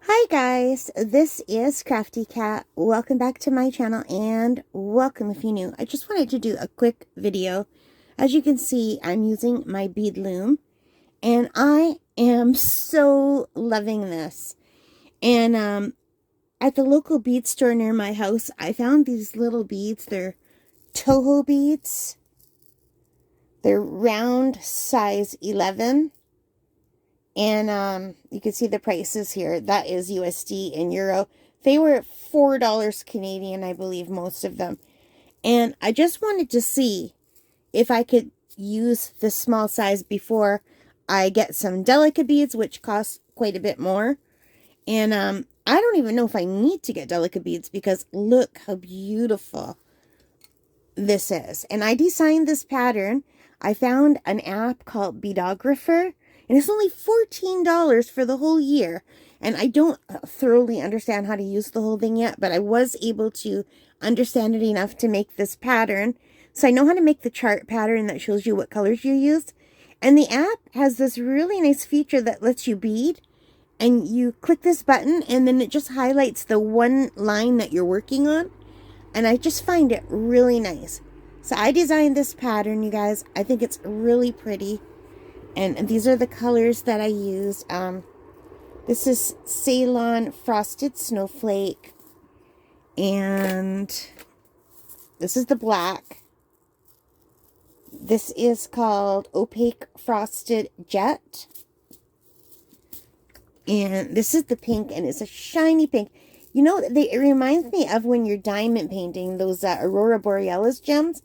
Hi guys, this is Crafty Cat. Welcome back to my channel and welcome if you're new. I just wanted to do a quick video. As you can see, I'm using my bead loom and I am so loving this. And at the local bead store near my house, I found these little beads. They're Toho beads. They're round, size 11. And you can see the prices here. That is USD and Euro. They were $4 Canadian, I believe, most of them. And I just wanted to see if I could use this small size before I get some delicate beads, which cost quite a bit more. And I don't even know if I need to get delicate beads because look how beautiful this is. And I designed this pattern. I found an app called Beadographer. And it's only $14 for the whole year. And I don't thoroughly understand how to use the whole thing yet, but I was able to understand it enough to make this pattern. So I know how to make the chart pattern that shows you what colors you used. And the app has this really nice feature that lets you bead. And you click this button and then it just highlights the one line that you're working on. And I just find it really nice. So I designed this pattern, you guys. I think it's really pretty. And these are the colors that I used. This is Ceylon Frosted Snowflake. And this is the black. This is called Opaque Frosted Jet. And this is the pink, and it's a shiny pink. You know, it reminds me of when you're diamond painting those Aurora Borealis gems.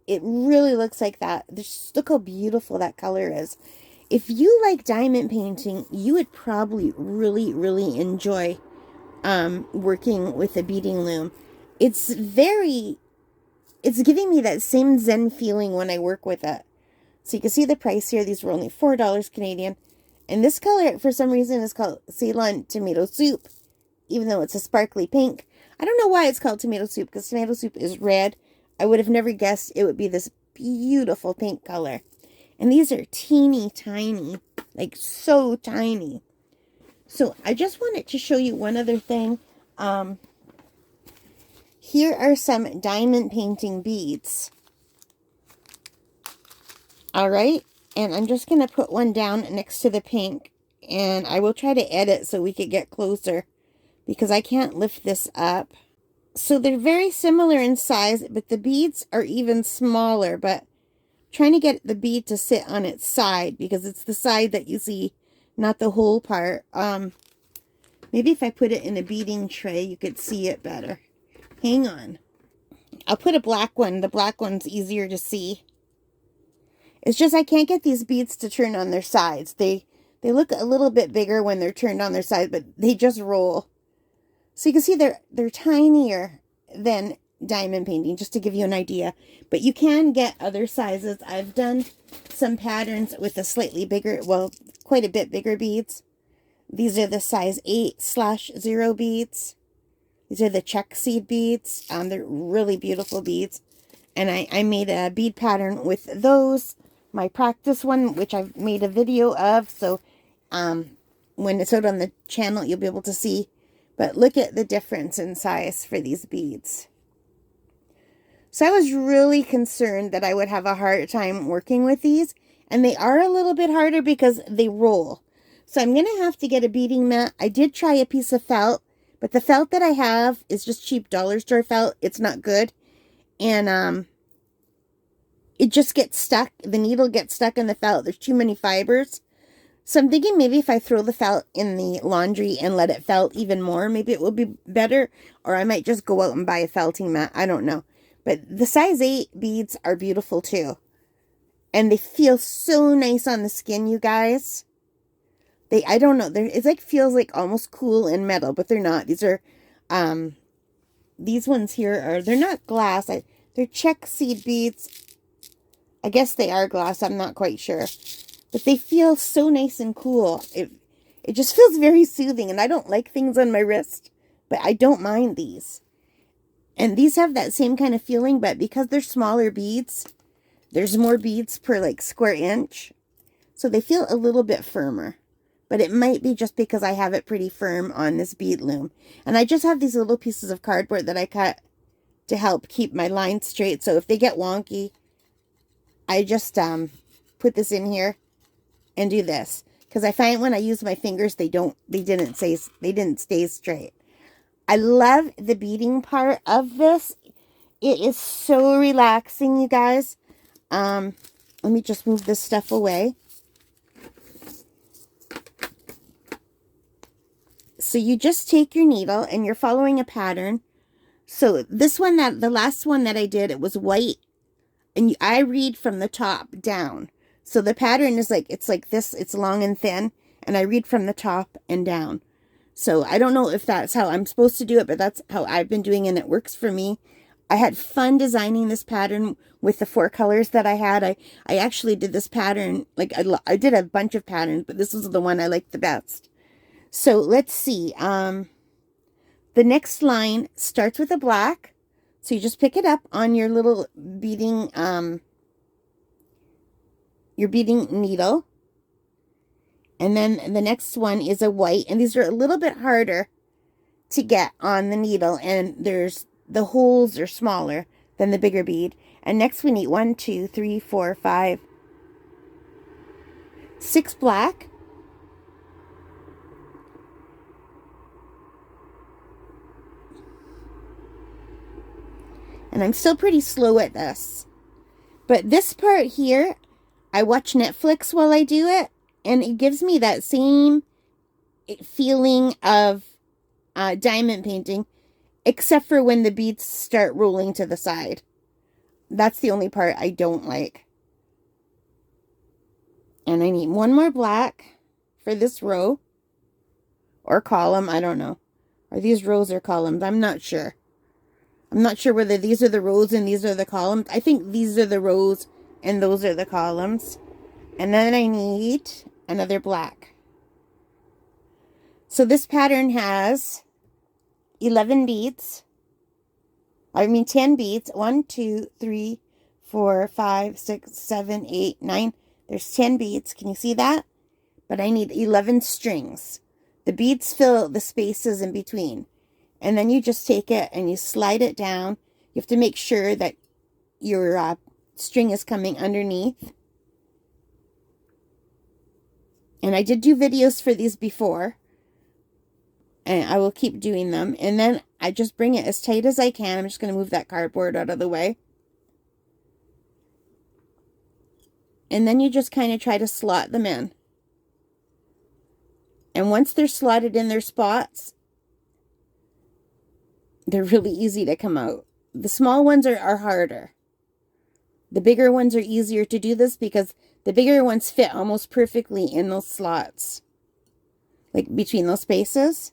It really looks like that. Just look how beautiful that color is. If you like diamond painting, you would probably really enjoy working with a beading loom. It's giving me that same zen feeling when I work with it. So you can see the price here. These were only $4 Canadian. And this color, for some reason, is called Ceylon Tomato Soup, even though it's a sparkly pink. I don't know why it's called tomato soup, because tomato soup is red. I would have never guessed it would be this beautiful pink color. And these are teeny tiny, like so tiny. So I just wanted to show you one other thing. Here are some diamond painting beads. All right. And I'm just going to put one down next to the pink. And I will try to edit so we could get closer, because I can't lift this up. So they're very similar in size, but the beads are even smaller. But trying to get the bead to sit on its side, because it's the side that you see, not the whole part. Maybe if I put it in a beading tray, you could see it better. Hang on. I'll put a black one. The black one's easier to see. It's just I can't get these beads to turn on their sides. They look a little bit bigger when they're turned on their sides, but they just roll. So you can see they're tinier than diamond painting, just to give you an idea. But you can get other sizes. I've done some patterns with a slightly bigger, well, quite a bit bigger beads. These are the size 8/0 beads. These are the check seed beads. They're really beautiful beads. And I made a bead pattern with those. My practice one, which I've made a video of. So when it's out on the channel, you'll be able to see. But look at the difference in size for these beads. So I was really concerned that I would have a hard time working with these. And they are a little bit harder because they roll. So I'm going to have to get a beading mat. I did try a piece of felt, but the felt that I have is just cheap dollar store felt. It's not good. And it just gets stuck. The needle gets stuck in the felt. There's too many fibers. So I'm thinking maybe if I throw the felt in the laundry and let it felt even more, maybe it will be better. Or I might just go out and buy a felting mat. I don't know. But the size 8 beads are beautiful too. And they feel so nice on the skin, you guys. I don't know. It's like, feels like almost cool and metal, but they're not. These are, these ones here they're not glass. They're check seed beads. I guess they are glass. I'm not quite sure. But they feel so nice and cool. It just feels very soothing. And I don't like things on my wrist, but I don't mind these. And these have that same kind of feeling, but because they're smaller beads, there's more beads per like square inch. So they feel a little bit firmer. but it might be just because I have it pretty firm on this bead loom. And I just have these little pieces of cardboard that I cut to help keep my lines straight. So if they get wonky, I just put this in here and do this. Because I find when I use my fingers, they didn't stay straight. I love the beading part of this. It is so relaxing, you guys. Let me just move this stuff away. So you just take your needle and you're following a pattern. So this one, the last one that I did, it was white. And I read from the top down. So the pattern is like, it's like this, it's long and thin. And I read from the top and down. So I don't know if that's how I'm supposed to do it, but that's how I've been doing it, and it works for me. I had fun designing this pattern with the 4 colors that I had. I actually did this pattern, like I did a bunch of patterns, but this was the one I liked the best. So let's see. The next line starts with a black. So you just pick it up on your little beading, your beading needle. And then the next one is a white. And these are a little bit harder to get on the needle. And the holes are smaller than the bigger bead. And next we need 1, 2, 3, 4, 5, 6 black. And I'm still pretty slow at this. But this part here, I watch Netflix while I do it. And it gives me that same feeling of diamond painting. Except for when the beads start rolling to the side. That's the only part I don't like. And I need 1 more black for this row. Or column, I don't know. Are these rows or columns? I'm not sure. I'm not sure whether these are the rows and these are the columns. I think these are the rows and those are the columns. And then I need another black. So this pattern has 11 beads. 10 beads. 1, 2, 3, 4, 5, 6, 7, 8, 9. There's 10 beads. Can you see that? But I need 11 strings. The beads fill the spaces in between. And then you just take it and you slide it down. You have to make sure that your string is coming underneath. And I did do videos for these before. And I will keep doing them. And then I just bring it as tight as I can. I'm just going to move that cardboard out of the way. And then you just kind of try to slot them in. And once they're slotted in their spots, they're really easy to come out. The small ones are harder. The bigger ones are easier to do this because the bigger ones fit almost perfectly in those slots. Like between those spaces.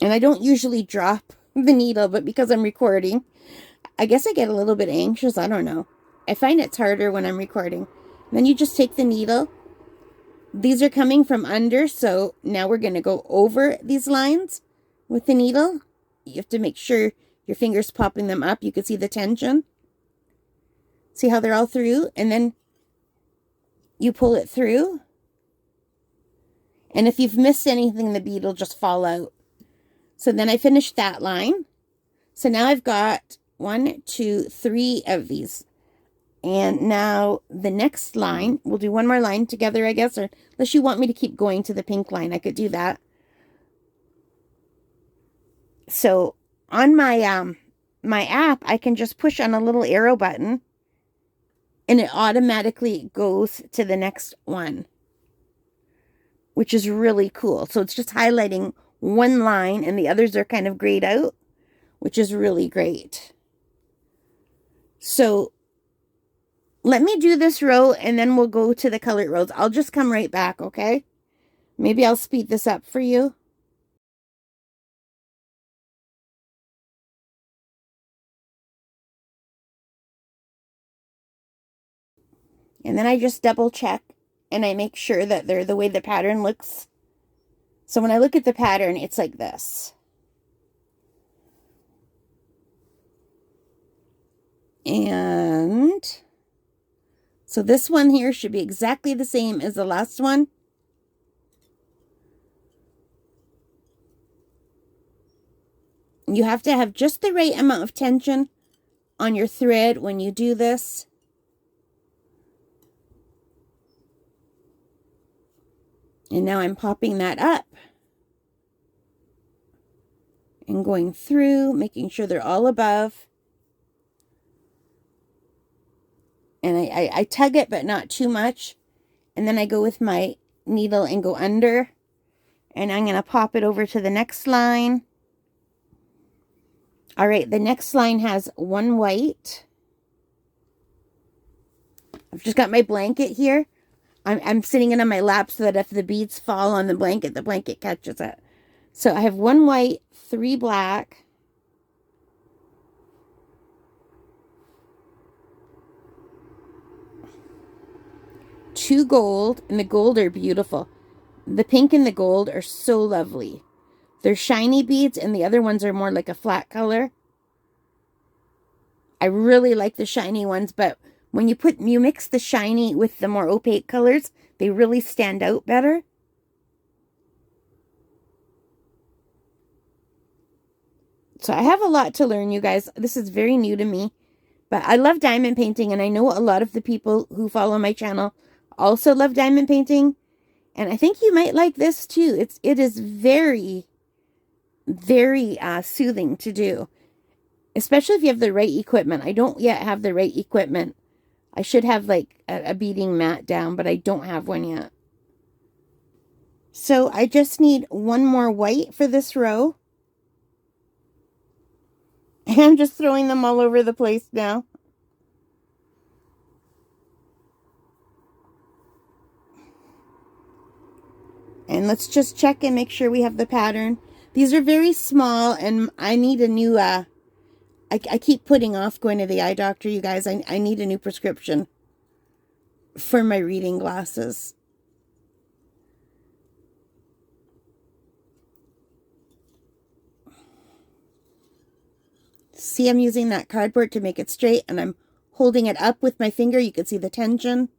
And I don't usually drop the needle, but because I'm recording, I guess I get a little bit anxious. I don't know. I find it's harder when I'm recording. And then you just take the needle. These are coming from under, so now we're going to go over these lines with the needle. You have to make sure your finger's popping them up. You can see the tension. See how they're all through? And then you pull it through. And if you've missed anything, the bead will just fall out. So then I finished that line. So now I've got 1, 2, 3 of these. And now the next line, we'll do 1 more line together, I guess, or unless you want me to keep going to the pink line, I could do that. So on my my app, I can just push on a little arrow button and it automatically goes to the next one, which is really cool. So it's just highlighting 1 line and the others are kind of grayed out, which is really great. So let me do this row and then we'll go to the colored rows. I'll just come right back, okay? Maybe I'll speed this up for you. And then I just double check and I make sure that they're the way the pattern looks. So when I look at the pattern, it's like this. And So this one here should be exactly the same as the last one. You have to have just the right amount of tension on your thread when you do this. And now I'm popping that up and going through, making sure they're all above. And I tug it, but not too much. And then I go with my needle and go under. And I'm going to pop it over to the next line. All right, the next line has one white. I've just got my blanket here. I'm sitting it on my lap so that if the beads fall on the blanket catches it. So I have one white, 3 black. Two gold, and the gold are beautiful. The pink and the gold are so lovely. They're shiny beads, and the other ones are more like a flat color. I really like the shiny ones, but when you mix the shiny with the more opaque colors, they really stand out better. So I have a lot to learn, you guys. This is very new to me, but I love diamond painting, and I know a lot of the people who follow my channel also love diamond painting, and I think you might like this too. It is very, very soothing to do, especially if you have the right equipment. I don't yet have the right equipment. I should have like a beading mat down, but I don't have one yet. So I just need one more white for this row. And I'm just throwing them all over the place now. And let's just check and make sure we have the pattern. These are very small, and I need a new, I keep putting off going to the eye doctor, you guys. I need a new prescription for my reading glasses. See, I'm using that cardboard to make it straight, and I'm holding it up with my finger. You can see the tension.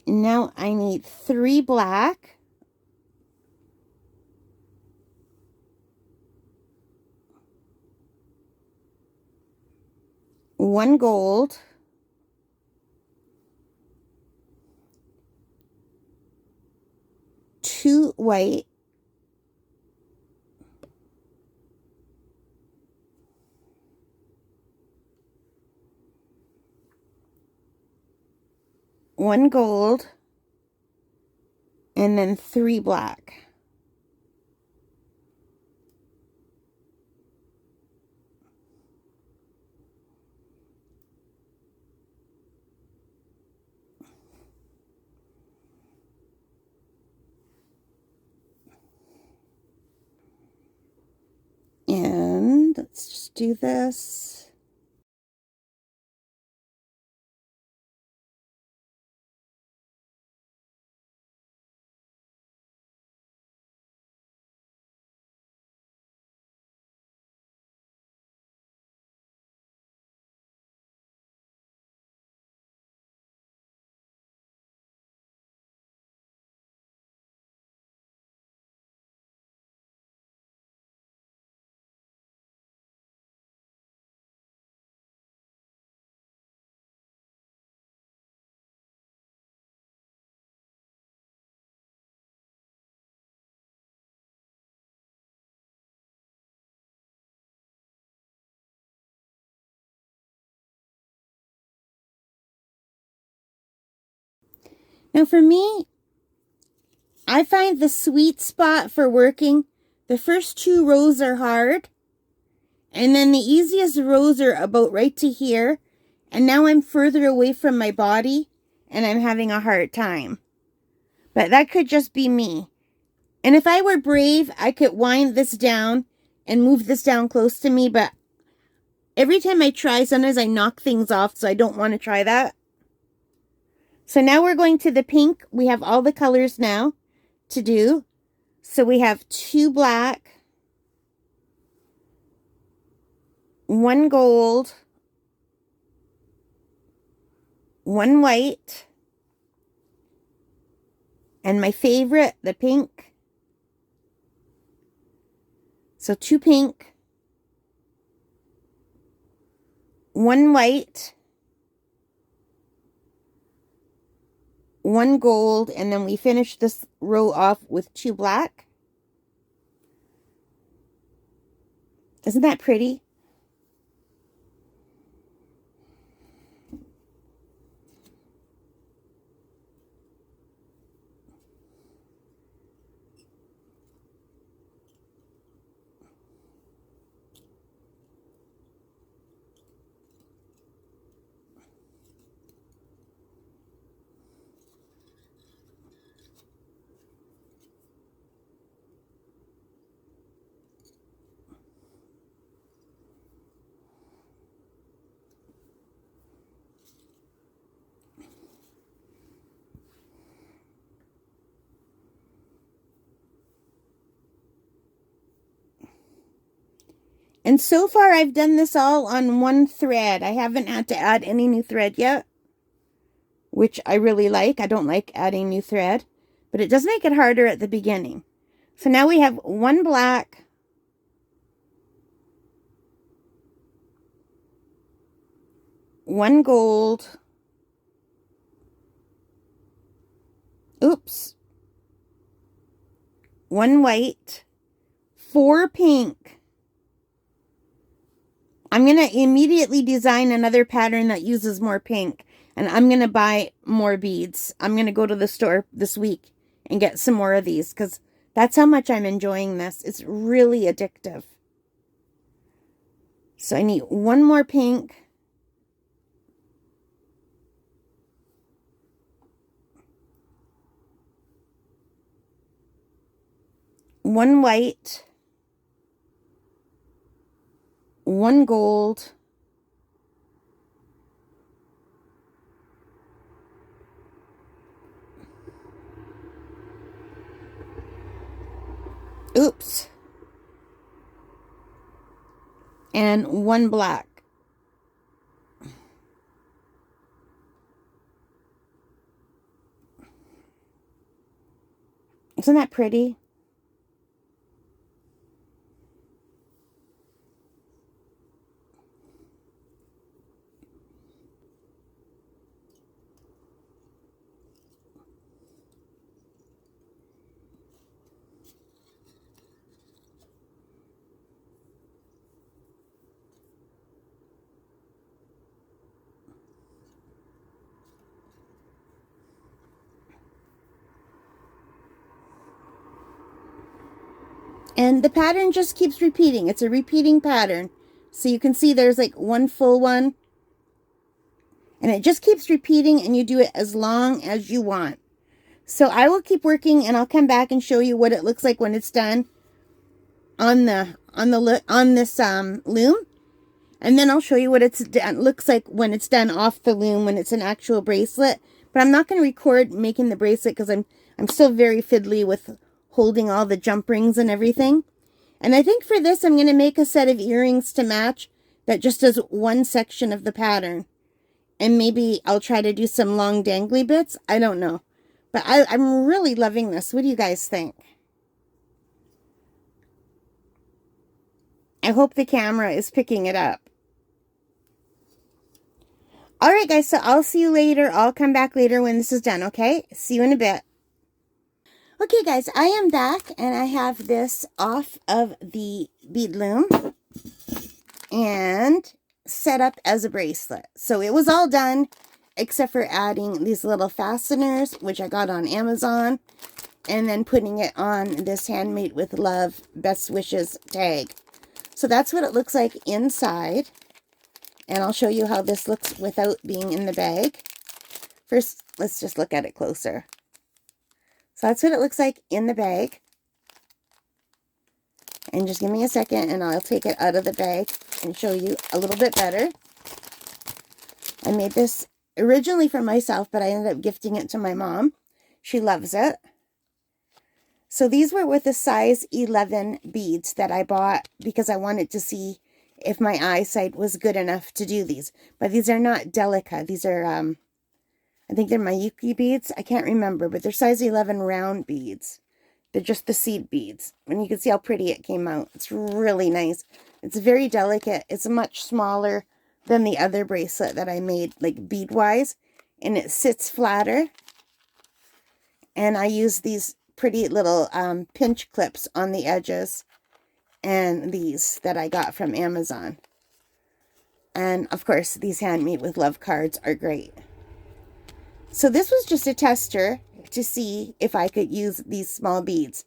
Now I need 3 black. One gold. 2 white. One gold. And then 3 black. And let's just do this. Now for me, I find the sweet spot for working, the first 2 rows are hard, and then the easiest rows are about right to here, and now I'm further away from my body, and I'm having a hard time. But that could just be me. And if I were brave, I could wind this down and move this down close to me, but every time I try, sometimes I knock things off, so I don't want to try that. So now we're going to the pink. We have all the colors now to do. So we have 2 black, 1 gold, 1 white, and my favorite, the pink. So 2 pink, 1 white, 1 gold, and then we finish this row off with 2 black. Isn't that pretty? And so far, I've done this all on 1 thread. I haven't had to add any new thread yet, which I really like. I don't like adding new thread, but it does make it harder at the beginning. So now we have 1 black, 1 gold, oops, 1 white, 4 pink. I'm going to immediately design another pattern that uses more pink, and I'm going to buy more beads. I'm going to go to the store this week and get some more of these because that's how much I'm enjoying this. It's really addictive. So I need 1 more pink. One white, 1 gold, oops, and 1 black. Isn't that pretty? And the pattern just keeps repeating. It's a repeating pattern. So you can see there's like 1 full one. And it just keeps repeating, and you do it as long as you want. So I will keep working, and I'll come back and show you what it looks like when it's done on this loom. And then I'll show you what it looks like when it's done off the loom, when it's an actual bracelet. But I'm not going to record making the bracelet because I'm still very fiddly with holding all the jump rings and everything. And I think for this, I'm going to make a set of earrings to match that just does 1 section of the pattern. And maybe I'll try to do some long dangly bits. I don't know. But I'm really loving this. What do you guys think? I hope the camera is picking it up. Alright guys, so I'll see you later. I'll come back later when this is done, okay? See you in a bit. Okay guys, I am back and I have this off of the bead loom and set up as a bracelet. So it was all done except for adding these little fasteners, which I got on Amazon, and then putting it on this Handmade with Love Best Wishes tag. So that's what it looks like inside. And I'll show you how this looks without being in the bag. First, let's just look at it closer. So that's what it looks like in the bag. And just give me a second and I'll take it out of the bag and show you a little bit better. I made this originally for myself, but I ended up gifting it to my mom. She loves it. So these were with the size 11 beads that I bought because I wanted to see if my eyesight was good enough to do these. But these are not Delica. These are, I think they're Mayuki beads. I can't remember, but they're size 11 round beads. They're just the seed beads. And you can see how pretty it came out. It's really nice. It's very delicate. It's much smaller than the other bracelet that I made, like bead-wise. And it sits flatter. And I use these pretty little pinch clips on the edges. And these that I got from Amazon. And, of course, these handmade with love cards are great. So this was just a tester to see if I could use these small beads.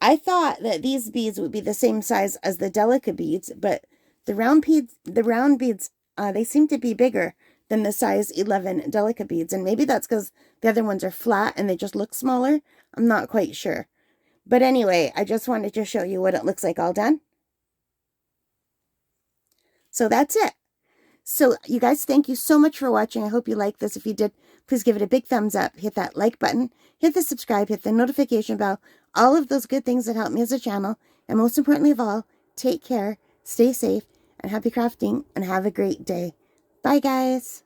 I thought that these beads would be the same size as the Delica beads, but the round beads, they seem to be bigger than the size 11 Delica beads. And maybe that's because the other ones are flat and they just look smaller. I'm not quite sure. But anyway, I just wanted to show you what it looks like all done. So that's it. So you guys, thank you so much for watching. I hope you liked this. If you did, please give it a big thumbs up. Hit that like button. Hit the subscribe. Hit the notification bell. All of those good things that help me as a channel. And most importantly of all, take care, stay safe, and happy crafting, and have a great day. Bye, guys.